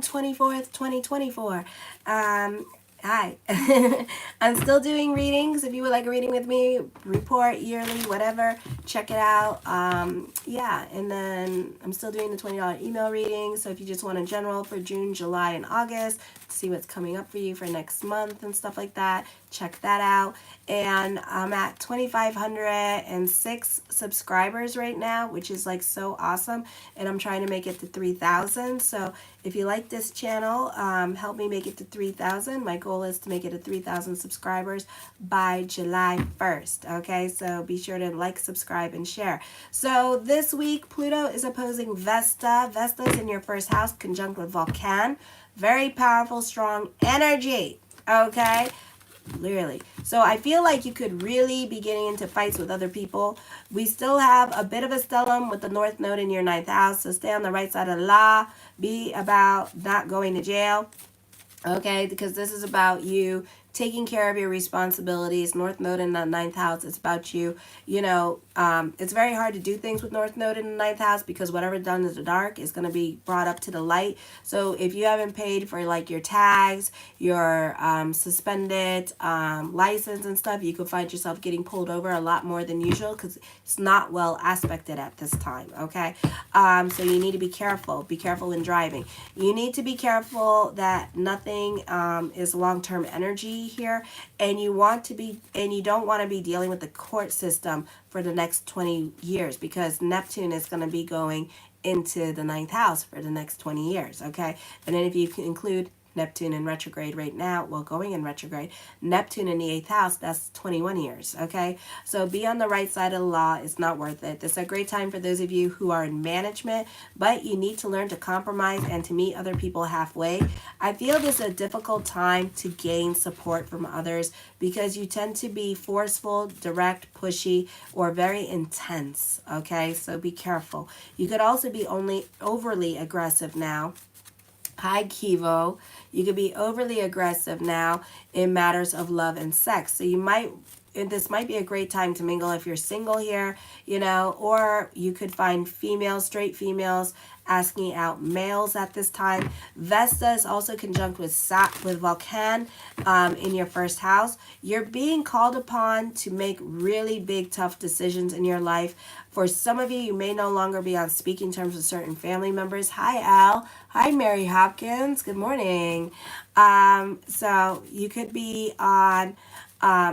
24th, 2024. Hi. I'm still doing readings. If you would like a reading with me, report yearly, whatever, check it out. Yeah, and then I'm still doing the $20 email reading. So if you just want a general for June, July, and August, to see what's coming up for you for next month and stuff like that, check that out. And I'm at 2,506 subscribers right now, which is like so awesome. And I'm trying to make it to 3,000. So if you like this channel, help me make it to 3,000. My goal is to make it to 3,000 subscribers by July 1st. Okay, so be sure to like, subscribe, and share. So this week, Pluto is opposing Vesta. Vesta is in your first house, conjunct with Vulcan. Very powerful, strong energy. Okay, literally. So I feel like you could really be getting into fights with other people. We still have a bit of a stellium with the North Node in your 9th house. So stay on the right side of the law. Be about not going to jail. Okay, because this is about you taking care of your responsibilities. North Node in the 9th house, it's about you. You know, it's very hard to do things with North Node in the 9th house because whatever done in the dark is going to be brought up to the light. So if you haven't paid for like your tags, your suspended license and stuff, you could find yourself getting pulled over a lot more than usual because it's not well aspected at this time. Okay, so you need to be careful. Be careful when driving. You need to be careful that nothing is long-term energy here, and you don't want to be dealing with the court system for the next 20 years because Neptune is going to be going into the 9th house for the next 20 years. Okay, and then if you include Neptune in retrograde right now, well, going in retrograde, Neptune in the 8th house, that's 21 years, okay? So be on the right side of the law. It's not worth it. This is a great time for those of you who are in management, but you need to learn to compromise and to meet other people halfway. I feel this is a difficult time to gain support from others because you tend to be forceful, direct, pushy, or very intense, okay? So be careful. You could also be overly aggressive now. Hi, Kivo. You could be overly aggressive now in matters of love and sex. So this might be a great time to mingle if you're single here, you know, or you could find straight females asking out males at this time. Vesta is also conjunct with Vulcan in your first house. You're being called upon to make really big, tough decisions in your life. For some of you, you may no longer be on speaking terms with certain family members. Hi, Al. Hi, Mary Hopkins. Good morning. So you could be on...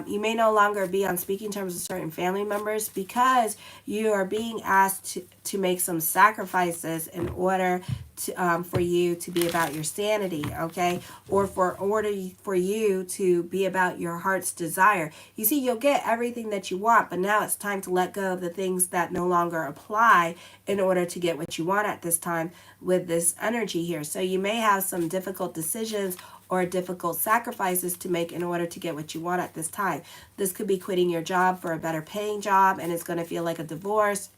you may no longer be on speaking terms with certain family members because you are being asked to make some sacrifices in order to, for you to be about your sanity, okay? Or for you to be about your heart's desire. You see, you'll get everything that you want, but now it's time to let go of the things that no longer apply in order to get what you want at this time with this energy here. So you may have some difficult decisions or difficult sacrifices to make in order to get what you want at this time. This could be quitting your job for a better paying job, and it's going to feel like a divorce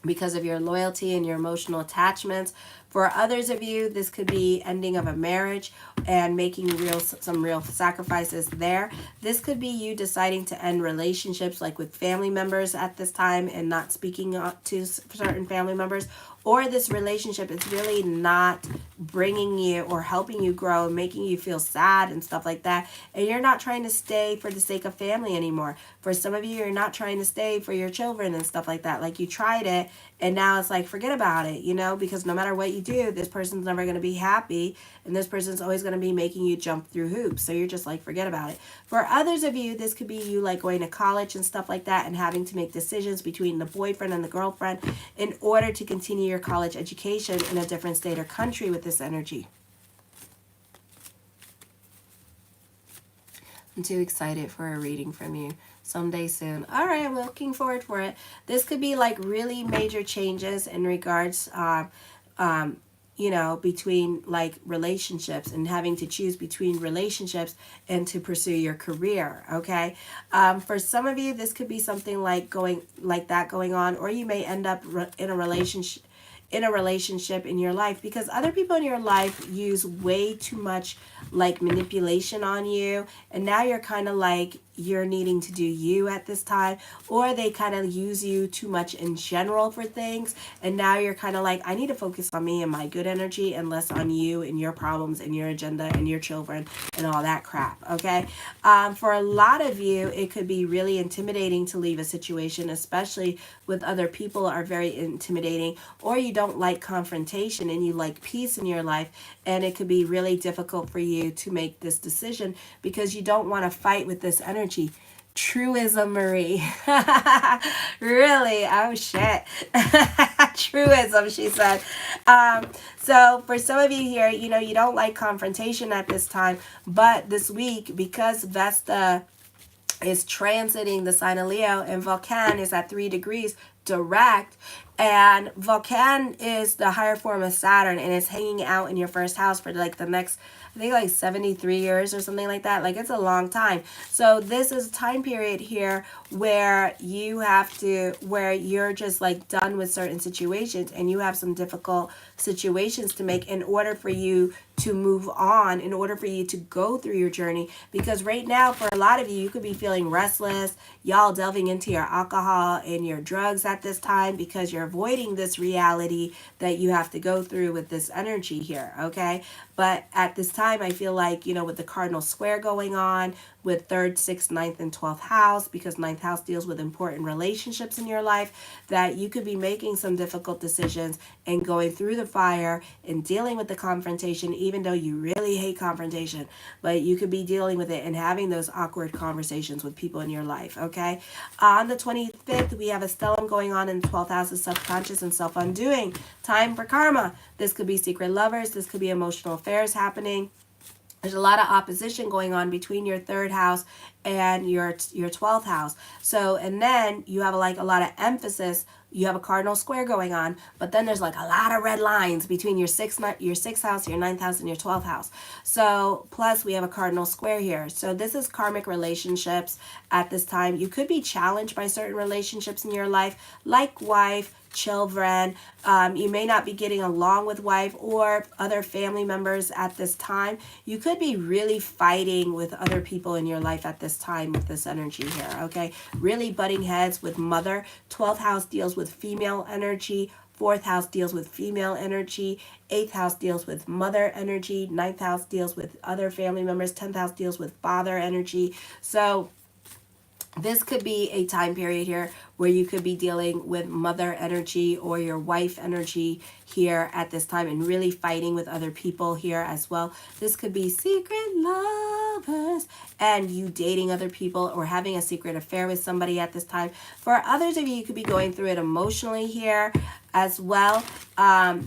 because of your loyalty and your emotional attachments. For others of you, this could be ending of a marriage and making some real sacrifices there. This could be you deciding to end relationships like with family members at this time and not speaking to certain family members. Or this relationship is really not bringing you or helping you grow and making you feel sad and stuff like that. And you're not trying to stay for the sake of family anymore. For some of you, you're not trying to stay for your children and stuff like that. Like you tried it and now it's like, forget about it, you know, because no matter what you do, this person's never going to be happy and this person's always going to be making you jump through hoops. So you're just like, forget about it. For others of you, this could be you like going to college and stuff like that and having to make decisions between the boyfriend and the girlfriend in order to continue your college education in a different state or country with this energy. I'm too excited for a reading from you someday soon. All right, I'm looking forward for it. This could be like really major changes in regards, you know, between like relationships and having to choose between relationships and to pursue your career. Okay. For some of you, this could be something like going on, or you may end up in a relationship in your life because other people in your life use way too much like manipulation on you, and now you're kind of like, you're needing to do you at this time, or they kind of use you too much in general for things, and now you're kind of like, I need to focus on me and my good energy and less on you and your problems and your agenda and your children and all that crap. Okay. For a lot of you, it could be really intimidating to leave a situation, especially with other people are very intimidating, or you don't like confrontation and you like peace in your life, and it could be really difficult for you to make this decision because you don't want to fight with this energy. Truism, Marie. Really? Oh, shit. Truism, she said. So for some of you here, you know, you don't like confrontation at this time, but this week, because Vesta is transiting the sign of Leo and Vulcan is at 3 degrees direct, and Vulcan is the higher form of Saturn, and it's hanging out in your first house for like the next, I think, like 73 years or something like that. Like, it's a long time. So this is a time period here where you have to, where you're just like done with certain situations, and you have some difficult situations to make in order for you to move on, in order for you to go through your journey. Because right now, for a lot of you, you could be feeling restless, y'all delving into your alcohol and your drugs at this time because you're avoiding this reality that you have to go through with this energy here. Okay. But at this time, I feel like, you know, with the cardinal square going on with 3rd, 6th, 9th, and 12th house, because 9th house deals with important relationships in your life, that you could be making some difficult decisions and going through the fire and dealing with the confrontation, even though you really hate confrontation, but you could be dealing with it and having those awkward conversations with people in your life. Okay. On the 25th, we have a stellium going on in the 12th house of subconscious and self-undoing. Time for karma. This could be secret lovers. This could be emotional affairs happening. There's a lot of opposition going on between your 3rd house and your 12th house. So, and then you have like a lot of emphasis. You have a cardinal square going on, but then there's like a lot of red lines between your 6th house, your 9th house, and your 12th house. So plus we have a cardinal square here. So this is karmic relationships at this time. You could be challenged by certain relationships in your life, like wife, children. You may not be getting along with wife or other family members at this time. You could be really fighting with other people in your life at this time with this energy here. Okay. Really butting heads with mother. 12th house deals with female energy. 4th house deals with female energy. 8th house deals with mother energy. 9th house deals with other family members. 10th house deals with father energy. So this could be a time period here where you could be dealing with mother energy or your wife energy here at this time, and really fighting with other people here as well. This could be secret lovers and you dating other people or having a secret affair with somebody at this time. For others of you, you could be going through it emotionally here as well.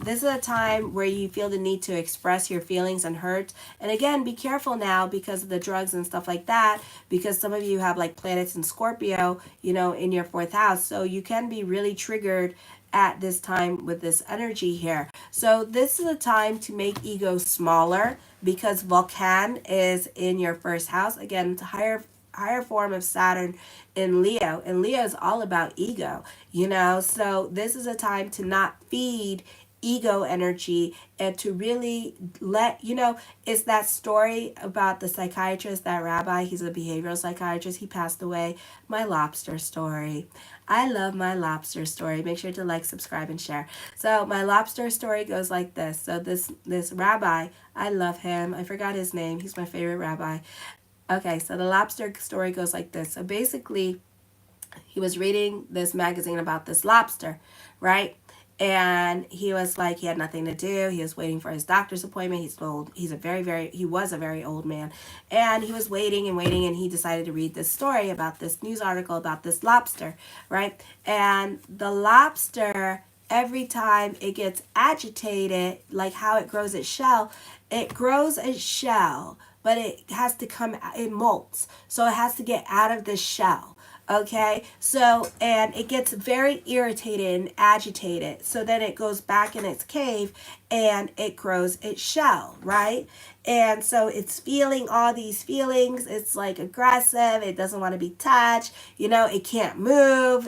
This is a time where you feel the need to express your feelings and hurt. And again, be careful now because of the drugs and stuff like that, because some of you have like planets in Scorpio, you know, in your 4th house. So you can be really triggered at this time with this energy here. So this is a time to make ego smaller because Vulcan is in your 1st house. Again, it's a higher form of Saturn in Leo, and Leo is all about ego, you know. So this is a time to not feed ego energy and to really let, you know, it's that story about the psychiatrist, that rabbi, he's a behavioral psychiatrist, he passed away. My lobster story. I love my lobster story. Make sure to like, subscribe, and share. So my lobster story goes like this. So this rabbi, I love him. I forgot his name. He's my favorite rabbi. Okay, so the lobster story goes like this. So basically, he was reading this magazine about this lobster, right? And he was like, he had nothing to do. He was waiting for his doctor's appointment. He's old. He was a very old man. And he was waiting and waiting, and he decided to read this story about this news article about this lobster, right? And the lobster, every time it gets agitated, like how it grows its shell, but it has to come, it molts. So it has to get out of the shell. Okay, so, and it gets very irritated and agitated. So then it goes back in its cave and it grows its shell, right? And so it's feeling all these feelings. It's like aggressive. It doesn't want to be touched. It can't move,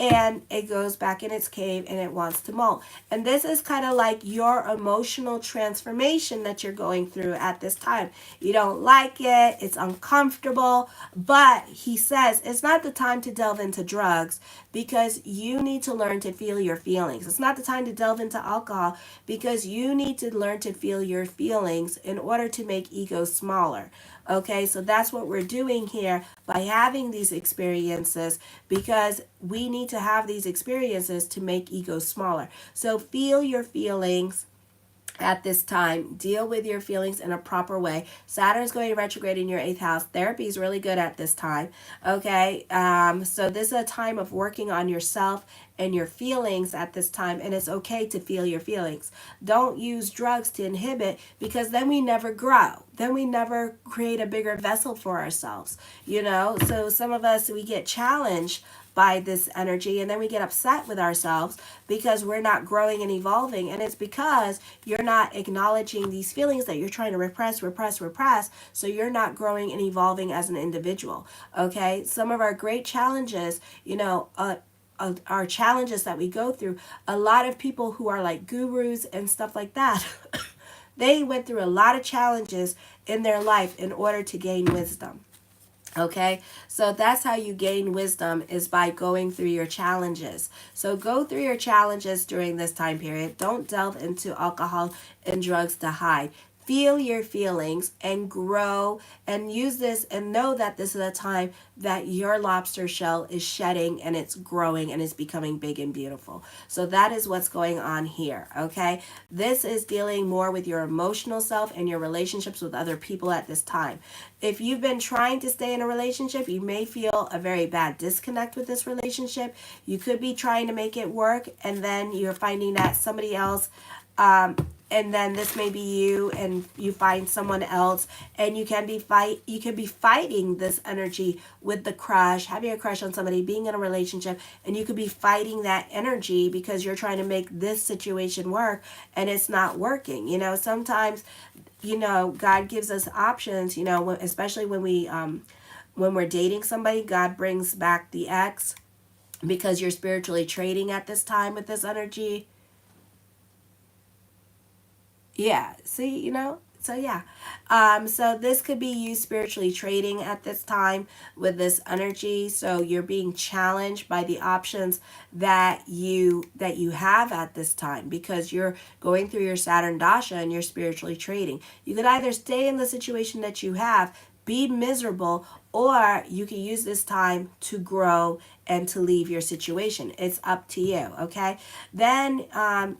and it goes back in its cave and it wants to molt. And this is kind of like your emotional transformation that you're going through at this time. You don't like it. It's uncomfortable. But he says it's not the time to delve into drugs because you need to learn to feel your feelings. It's not the time to delve into alcohol because you need to learn to feel your feelings in order to make ego smaller. Okay, so that's what we're doing here by having these experiences, because we need to have these experiences to make ego smaller. So feel your feelings at this time. Deal with your feelings in a proper way. Saturn's going retrograde in your 8th house. Therapy is really good at this time. Okay, so this is a time of working on yourself and your feelings at this time, and it's okay to feel your feelings. Don't use drugs to inhibit, because then we never grow. Then we never create a bigger vessel for ourselves. So some of us, we get challenged by this energy, and then we get upset with ourselves because we're not growing and evolving. And it's because you're not acknowledging these feelings that you're trying to repress. So you're not growing and evolving as an individual. Okay, some of our great challenges, our challenges that we go through, a lot of people who are like gurus and stuff like that, they went through a lot of challenges in their life in order to gain wisdom. Okay, so that's how you gain wisdom, is by going through your challenges. So go through your challenges during this time period. Don't delve into alcohol and drugs to hide. Feel your feelings and grow, and use this, and know that this is a time that your lobster shell is shedding and it's growing and it's becoming big and beautiful. So that is what's going on here. Okay, this is dealing more with your emotional self and your relationships with other people at this time. If you've been trying to stay in a relationship, you may feel a very bad disconnect with this relationship. You could be trying to make it work, and then you're finding that somebody else, and then this may be you, and you find someone else, and you can be fighting this energy with the crush, having a crush on somebody, being in a relationship, and you could be fighting that energy because you're trying to make this situation work and it's not working. Sometimes, God gives us options, especially when we're dating somebody. God brings back the ex, because you're spiritually trading at this time with this energy. Yeah, see, so yeah. So this could be you spiritually trading at this time with this energy. So you're being challenged by the options that you have at this time, because you're going through your Saturn dasha and you're spiritually trading. You could either stay in the situation that you have, be miserable, or you can use this time to grow and to leave your situation. It's up to you, okay? Then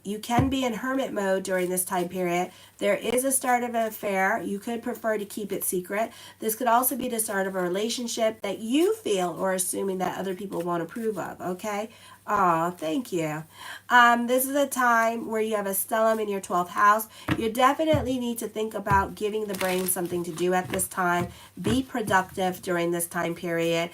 you can be in hermit mode during this time period. There is a start of an affair. You could prefer to keep it secret. This could also be the start of a relationship that you feel or assuming that other people won't approve of, okay? Oh, thank you. This is a time where you have a stellium in your 12th house. You definitely need to think about giving the brain something to do at this time. Be productive during this time period.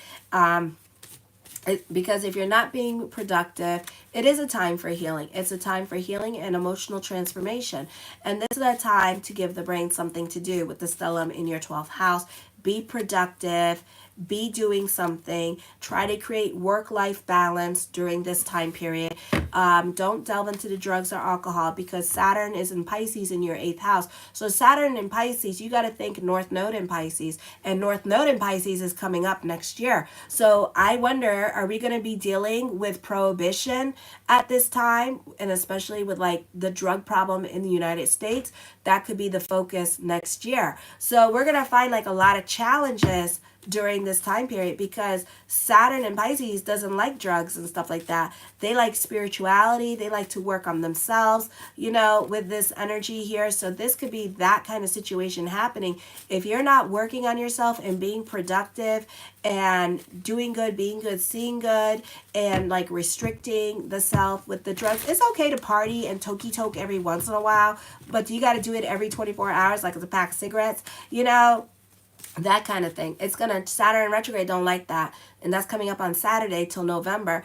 Because if you're not being productive, it is a time for healing. It's a time for healing and emotional transformation. And this is a time to give the brain something to do with the stellium in your 12th house. Be productive. Be doing something. Try to create work-life balance during this time period. Don't delve into the drugs or alcohol, because Saturn is in Pisces in your 8th house. So Saturn in Pisces, you got to think North Node in Pisces. And North Node in Pisces is coming up next year. So I wonder, are we going to be dealing with prohibition at this time? And especially with like the drug problem in the United States, that could be the focus next year. So we're going to find like a lot of challenges during this time period, because Saturn in Pisces doesn't like drugs and stuff like that. They like spirituality. They like to work on themselves, with this energy here. So this could be that kind of situation happening. If you're not working on yourself and being productive and doing good, being good, seeing good, and like restricting the self with the drugs, it's okay to party and toke every once in a while, but you got to do it every 24 hours like it's a pack of cigarettes, that kind of thing. It's gonna, Saturn retrograde don't like that, and that's coming up on Saturday till November,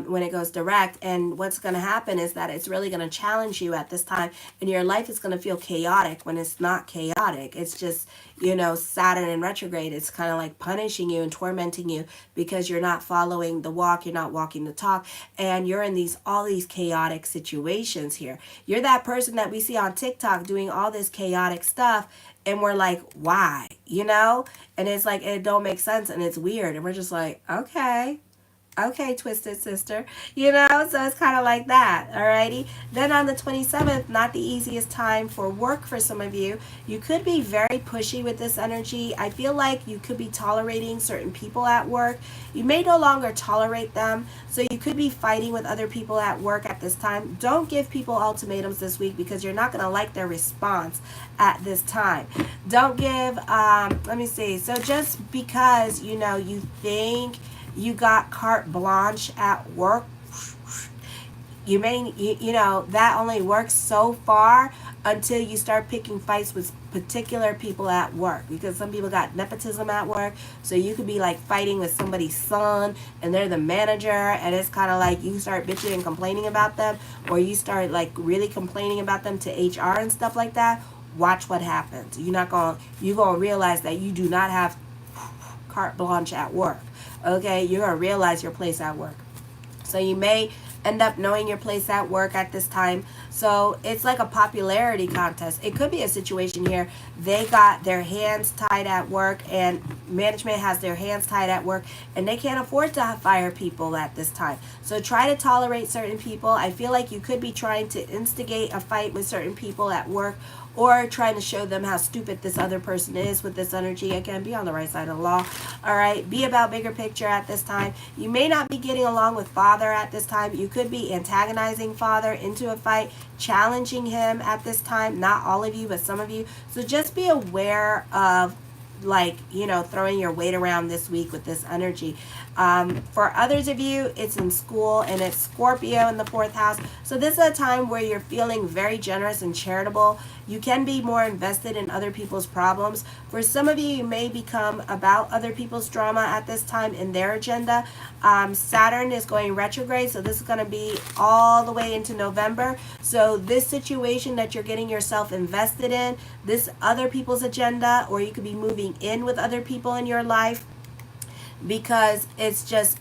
when it goes direct. And what's gonna happen is that it's really gonna challenge you at this time, and your life is gonna feel chaotic when it's not chaotic. It's just, Saturn in retrograde, it's kind of like punishing you and tormenting you because you're not following the walk, you're not walking the talk, and you're in all these chaotic situations here. You're that person that we see on TikTok doing all this chaotic stuff, and we're like, why? And it's like, it don't make sense, and it's weird, and we're just like, okay, okay, twisted sister, so it's kind of like that. Alrighty. Then on the 27th, not the easiest time for work for some of you. You could be very pushy with this energy. I feel like you could be tolerating certain people at work. You may no longer tolerate them, so you could be fighting with other people at work at this time. Don't give people ultimatums this week, because you're not going to like their response at this time. Don't give, let me see. So just because, you think you got carte blanche at work, that only works so far until you start picking fights with particular people at work, because some people got nepotism at work. So you could be like fighting with somebody's son, and they're the manager, and it's kind of like you start bitching and complaining about them, or you start like really complaining about them to HR and stuff like that. Watch what happens. You're gonna realize that you do not have carte blanche at work. Okay, you're gonna realize your place at work. So you may end up knowing your place at work at this time. So it's like a popularity contest. It could be a situation here, they got their hands tied at work, and management has their hands tied at work, and they can't afford to fire people at this time. So try to tolerate certain people. I feel like you could be trying to instigate a fight with certain people at work, or trying to show them how stupid this other person is with this energy. Again, be on the right side of the law. All right, be about bigger picture at this time. You may not be getting along with father at this time. You could be antagonizing father into a fight, challenging him at this time. Not all of you, but some of you. So just be aware of, throwing your weight around this week with this energy. For others of you, it's in school, and it's Scorpio in the 4th house. So this is a time where you're feeling very generous and charitable. You can be more invested in other people's problems. For some of you, you may become about other people's drama at this time in their agenda. Saturn is going retrograde, so this is going to be all the way into November. So this situation that you're getting yourself invested in, this other people's agenda, or you could be moving in with other people in your life, because it's just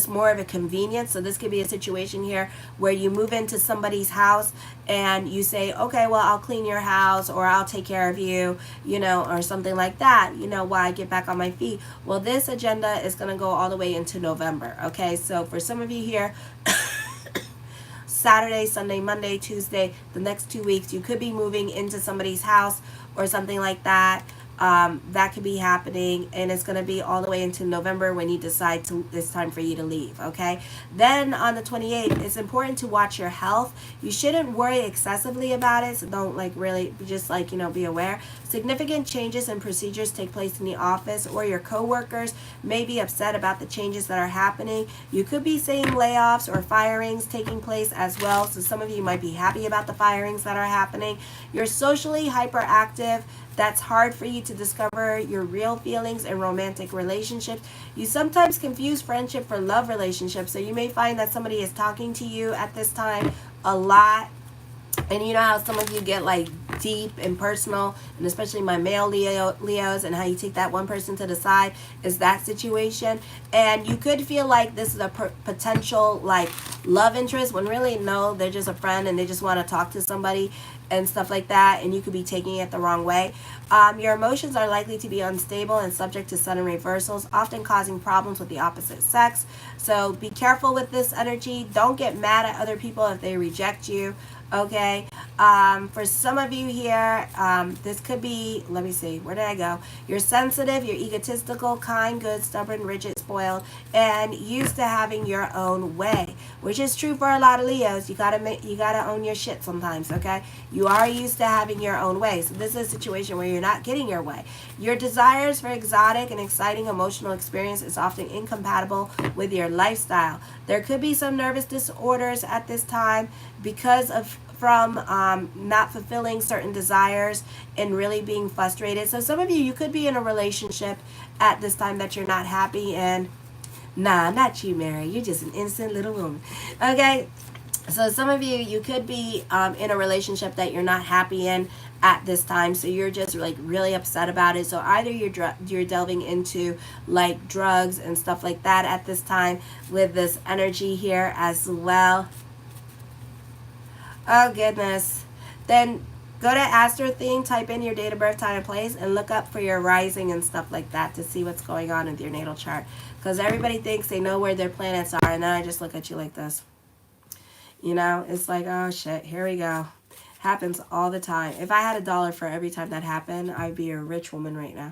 more of a convenience. So this could be a situation here where you move into somebody's house and you say, okay, well, I'll clean your house, or I'll take care of you, or something like that, while I get back on my feet. Well, this agenda is going to go all the way into November. Okay, so for some of you here, Saturday, Sunday, Monday, Tuesday, the next 2 weeks, you could be moving into somebody's house or something like that. That could be happening, and it's going to be all the way into November when you decide it's time for you to leave. Okay, then on the 28th, it's important to watch your health. You shouldn't worry excessively about it, so don't really just be aware. Significant changes and procedures take place in the office, or your coworkers may be upset about the changes that are happening. You could be seeing layoffs or firings taking place as well, so some of you might be happy about the firings that are happening. You're socially hyperactive. That's hard for you to discover your real feelings in romantic relationships. You sometimes confuse friendship for love relationships, so you may find that somebody is talking to you at this time a lot. And you know how some of you get deep and personal, and especially my male Leos, and how you take that one person to the side is that situation. And you could feel like this is a potential love interest, when really no, they're just a friend and they just want to talk to somebody and stuff like that, and you could be taking it the wrong way. Your emotions are likely to be unstable and subject to sudden reversals, often causing problems with the opposite sex. So be careful with this energy. Don't get mad at other people if they reject you. Okay, for some of you here, this could be, let me see, where did I go? You're sensitive, you're egotistical, kind, good, stubborn, rigid, spoiled, and used to having your own way, which is true for a lot of Leos. You gotta own your shit sometimes. Okay, you are used to having your own way. So this is a situation where you're not getting your way. Your desires for exotic and exciting emotional experience is often incompatible with your lifestyle. There could be some nervous disorders at this time because of from not fulfilling certain desires and really being frustrated. So some of you, you could be in a relationship at this time that you're not happy in. Nah, not you, Mary. You're just an innocent little woman. Okay, so some of you, you could be in a relationship that you're not happy in at this time. So you're just like really upset about it. So either you're delving into like drugs and stuff like that at this time with this energy here as well. Oh goodness. Then go to Astro Theme, type in your date of birth, time, and place, and look up for your rising and stuff like that to see what's going on with your natal chart. Because everybody thinks they know where their planets are, and then I just look at you like this. You know, it's like, oh shit, here we go. Happens all the time. If I had $1 for every time that happened, I'd be a rich woman right now.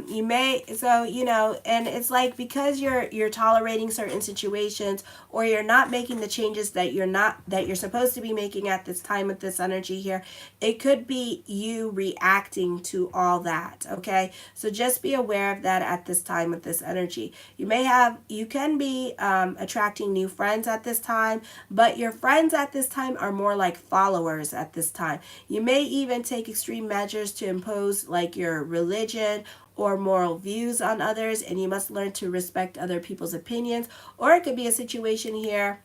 You may, so you know, and it's like because you're tolerating certain situations, or you're not making the changes that you're supposed to be making at this time with this energy here. It could be you reacting to all that. Okay, so just be aware of that at this time with this energy. You can be attracting new friends at this time, but your friends at this time are more like followers at this time. You may even take extreme measures to impose like your religion or moral views on others, and you must learn to respect other people's opinions. Or it could be a situation here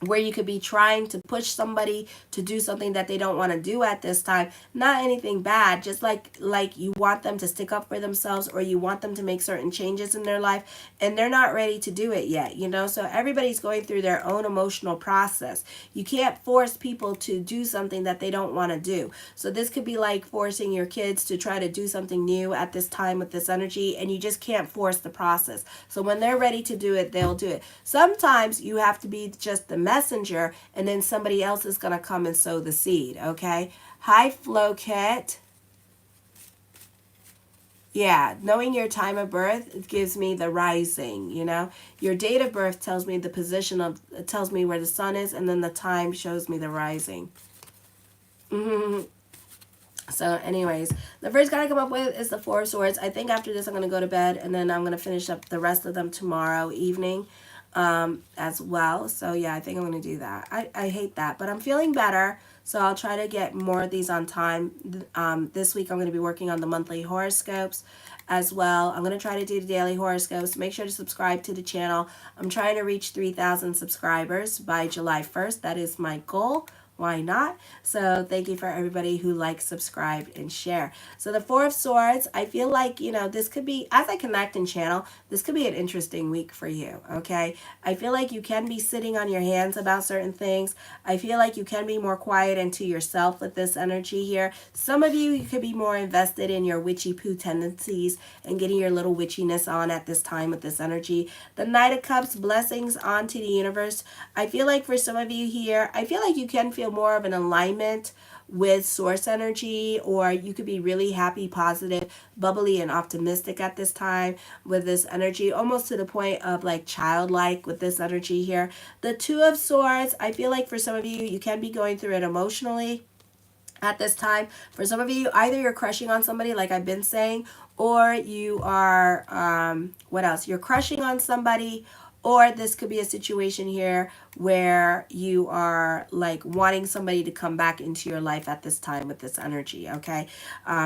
where you could be trying to push somebody to do something that they don't want to do at this time. Not anything bad, just like you want them to stick up for themselves, or you want them to make certain changes in their life and they're not ready to do it yet, you know. So everybody's going through their own emotional process. You can't force people to do something that they don't want to do. So this could be like forcing your kids to try to do something new at this time with this energy, and you just can't force the process. So when they're ready to do it, they'll do it. Sometimes you have to be just the messenger, and then somebody else is going to come and sow the seed. Okay, hi Flo Kit. Yeah, knowing your time of birth, it gives me the rising, you know. Your date of birth tells me the position of, it tells me where the sun is, and then the time shows me the rising. So anyways, the first card I come up with is the Four of Swords. I think after this I'm going to go to bed, and then I'm going to finish up the rest of them tomorrow evening as well. So yeah, I think I'm going to do that. I hate that, but I'm feeling better. So I'll try to get more of these on time. This week I'm going to be working on the monthly horoscopes as well. I'm going to try to do the daily horoscopes. Make sure to subscribe to the channel. I'm trying to reach 3,000 subscribers by July 1st. That is my goal. Why not? So thank you for everybody who likes, subscribe, and share. So the Four of Swords, I feel like, you know, this could be, as I connect and channel, this could be an interesting week for you, okay? I feel like you can be sitting on your hands about certain things. I feel like you can be more quiet and to yourself with this energy here. Some of you could be more invested in your witchy poo tendencies and getting your little witchiness on at this time with this energy. The Knight of Cups, blessings onto the universe. I feel like for some of you here, I feel like you can feel more of an alignment with source energy, or you could be really happy, positive, bubbly, and optimistic at this time with this energy, almost to the point of like childlike with this energy here. The Two of Swords, I feel like for some of you, you can be going through it emotionally at this time. For some of you, either you're crushing on somebody like I've been saying, or you are what else, you're crushing on somebody, or this could be a situation here where you are like wanting somebody to come back into your life at this time with this energy, okay?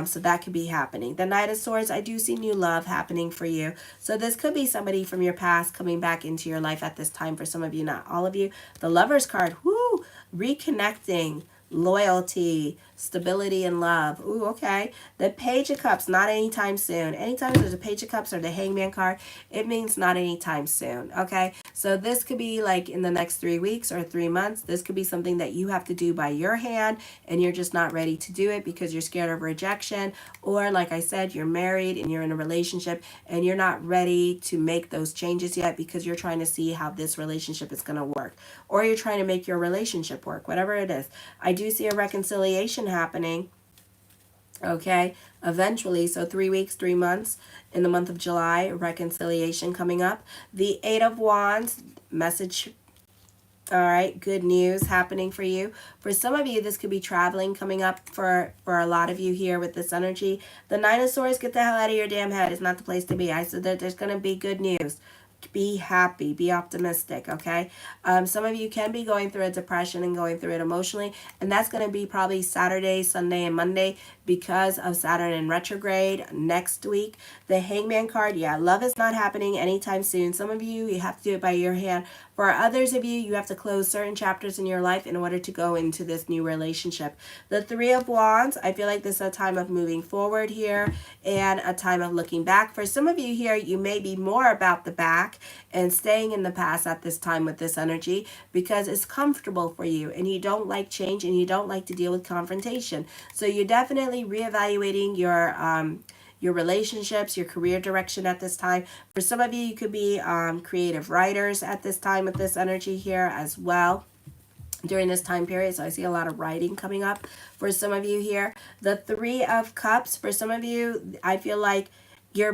So that could be happening. The Knight of Swords, I do see new love happening for you. So this could be somebody from your past coming back into your life at this time for some of you, not all of you. The Lover's card, whoo, reconnecting, loyalty, stability, and love. Ooh, okay. The Page of Cups, not anytime soon. Anytime there's a Page of Cups or the Hangman card, it means not anytime soon, okay? So this could be like in the next 3 weeks or 3 months. This could be something that you have to do by your hand, and you're just not ready to do it because you're scared of rejection, or like I said, you're married and you're in a relationship and you're not ready to make those changes yet because you're trying to see how this relationship is going to work, or you're trying to make your relationship work, whatever it is. I do see a reconciliation happening, okay, eventually. So 3 weeks, 3 months in the month of July, reconciliation coming up. The Eight of Wands, message, all right, good news happening for you. For some of you, this could be traveling coming up for a lot of you here with this energy. The Nine of Swords, get the hell out of your damn head. It's not the place to be. I said that there's going to be good news. be happy, be optimistic, okay? Some of you can be going through a depression and going through it emotionally, and that's going to be probably Saturday, Sunday, and Monday because of Saturn in retrograde next week. The Hangman card, yeah, love is not happening anytime soon. Some of you, you have to do it by your hand. For others of you, you have to close certain chapters in your life in order to go into this new relationship. The Three of Wands, I feel like this is a time of moving forward here and a time of looking back. For some of you here, you may be more about the back and staying in the past at this time with this energy because it's comfortable for you and you don't like change and you don't like to deal with confrontation. So you're definitely reevaluating your relationships, your career direction at this time. For some of you, you could be creative writers at this time with this energy here as well during this time period. So I see a lot of writing coming up for some of you here. The Three of Cups, for some of you, I feel like you're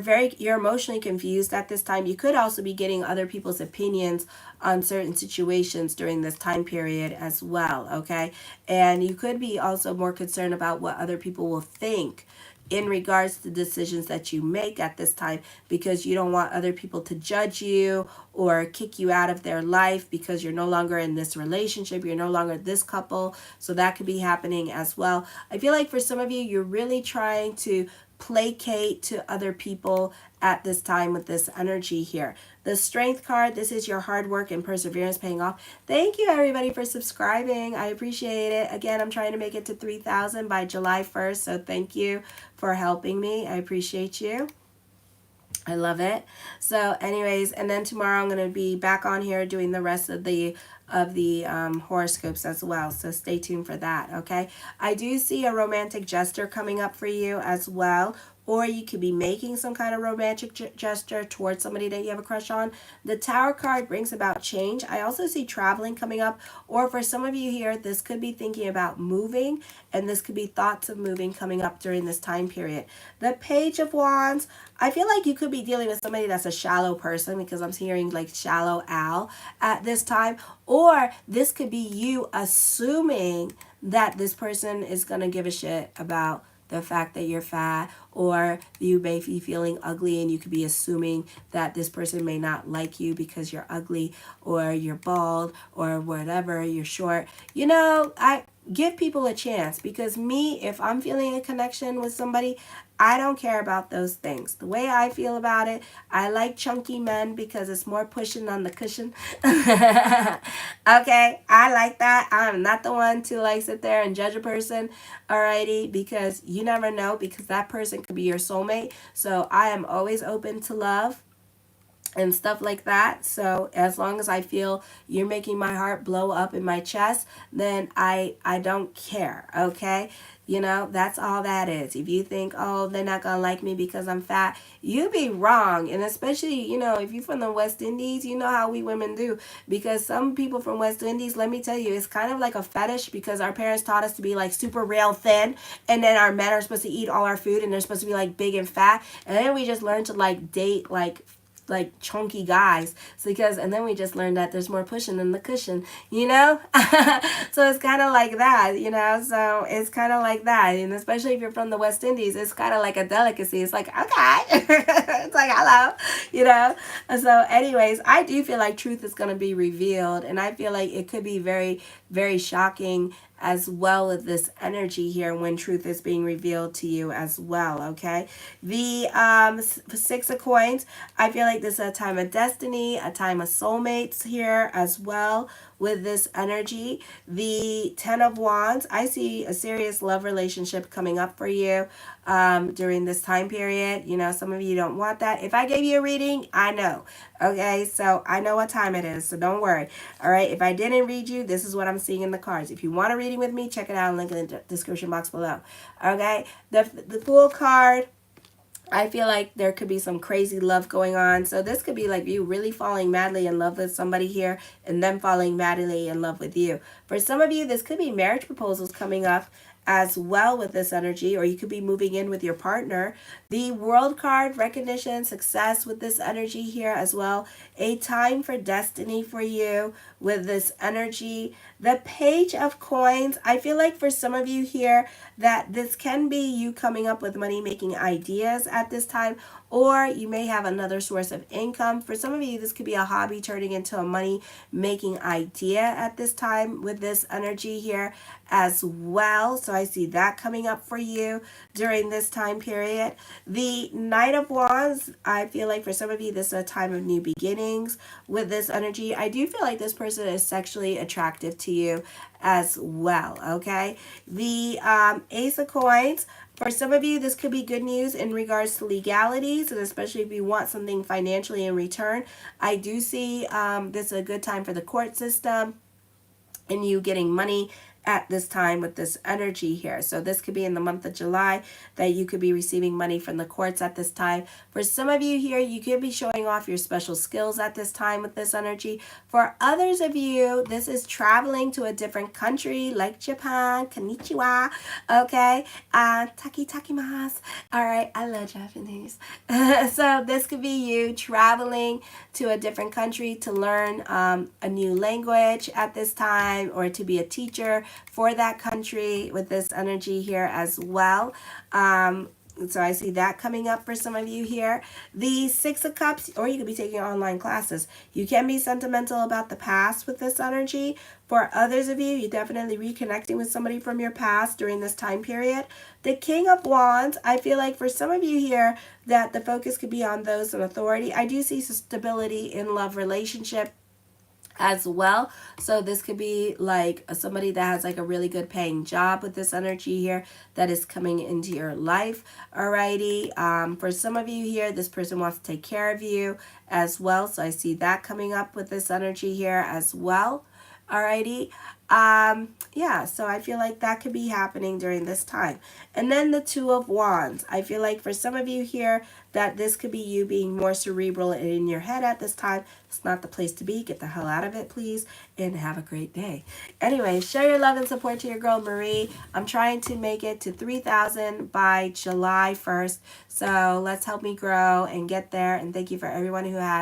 emotionally confused at this time. You could also be getting other people's opinions on certain situations during this time period as well, okay? And you could be also more concerned about what other people will think in regards to decisions that you make at this time because you don't want other people to judge you or kick you out of their life because you're no longer in this relationship, you're no longer this couple. So that could be happening as well. I feel like for some of you, you're really trying to placate to other people at this time with this energy here. The Strength card, this is your hard work and perseverance paying off. Thank you everybody for subscribing. I appreciate it. Again, I'm trying to make it to 3,000 by July 1st. So thank you for helping me. I appreciate you. I love it. So anyways, and then tomorrow I'm going to be back on here doing the rest of the horoscopes as well. So stay tuned for that, okay? I do see a romantic gesture coming up for you as well. Or you could be making some kind of romantic gesture towards somebody that you have a crush on. The Tower card brings about change. I also see traveling coming up. Or for some of you here, this could be thinking about moving. And this could be thoughts of moving coming up during this time period. The Page of Wands. I feel like you could be dealing with somebody that's a shallow person because I'm hearing like shallow owl at this time. Or this could be you assuming that this person is going to give a shit about the fact that you're fat, or you may be feeling ugly and you could be assuming that this person may not like you because you're ugly or you're bald or whatever, you're short. You know, I give people a chance because me, if I'm feeling a connection with somebody, I don't care about those things. The way I feel about it, I like chunky men because it's more pushing on the cushion. Okay, I like that. I'm not the one to like sit there and judge a person, alrighty, because you never know, because that person could be your soulmate. So I am always open to love and stuff like that. So as long as I feel you're making my heart blow up in my chest, then I don't care, okay? You know, that's all that is. If you think, oh, they're not going to like me because I'm fat, you'd be wrong. And especially, you know, if you're from the West Indies, you know how we women do. Because some people from West Indies, let me tell you, it's kind of like a fetish because our parents taught us to be like super real thin. And then our men are supposed to eat all our food and they're supposed to be like big and fat. And then we just learn to like date like chunky guys, so and then we just learned that there's more pushing than the cushion, you know. So it's kind of like that, you know. So it's kind of like that, and especially if you're from the West Indies, it's kind of like a delicacy. It's like, okay. It's like, hello, you know. So anyways, I do feel like truth is going to be revealed, and I feel like it could be very, very shocking as well with this energy here when truth is being revealed to you as well, okay? The Six of Coins, I feel like this is a time of destiny, a time of soulmates here as well with this energy. The Ten of Wands, I see a serious love relationship coming up for you during this time period. You know, some of you don't want that. If I gave you a reading, I know. Okay, so I know what time it is, so don't worry. All right, if I didn't read you, this is what I'm seeing in the cards. If you want a reading with me, check it out. Link in the description box below. Okay, the Fool card, I feel like there could be some crazy love going on. So this could be like you really falling madly in love with somebody here and them falling madly in love with you. For some of you, this could be marriage proposals coming up as well with this energy, or you could be moving in with your partner. The World card, recognition, success with this energy here as well. A time for destiny for you with this energy. The Page of Coins, I feel like for some of you here that this can be you coming up with money making ideas at this time, or you may have another source of income. For some of you, this could be a hobby turning into a money making idea at this time with this energy here as well. So I see that coming up for you during this time period. The Knight of Wands, I feel like for some of you, this is a time of new beginnings with this energy. I do feel like this person is sexually attractive to you as well, okay? The Ace of Coins, for some of you, this could be good news in regards to legalities, and especially if you want something financially in return. I do see this is a good time for the court system and you getting money at this time with this energy here. So this could be in the month of July that you could be receiving money from the courts at this time. For some of you here, you could be showing off your special skills at this time with this energy. For others of you, this is traveling to a different country like Japan. Konnichiwa. Okay. Taki takimasu. All right. I love Japanese. So this could be you traveling to a different country to learn a new language at this time, or to be a teacher for that country with this energy here as well. So I see that coming up for some of you here. The Six of Cups, or you could be taking online classes. You can be sentimental about the past with this energy. For others of you, you're definitely reconnecting with somebody from your past during this time period. The King of Wands, I feel like for some of you here that the focus could be on those in authority. I do see stability in love relationship as well. So this could be like somebody that has like a really good paying job with this energy here that is coming into your life. Alrighty. For some of you here, this person wants to take care of you as well. So I see that coming up with this energy here as well. Alrighty. Yeah, so I feel like that could be happening during this time. And then the Two of Wands. I feel like for some of you here that this could be you being more cerebral and in your head at this time. It's not the place to be. Get the hell out of it, please, and have a great day. Anyway, show your love and support to your girl Marie. I'm trying to make it to 3,000 by July 1st. So let's help me grow and get there. And thank you for everyone who has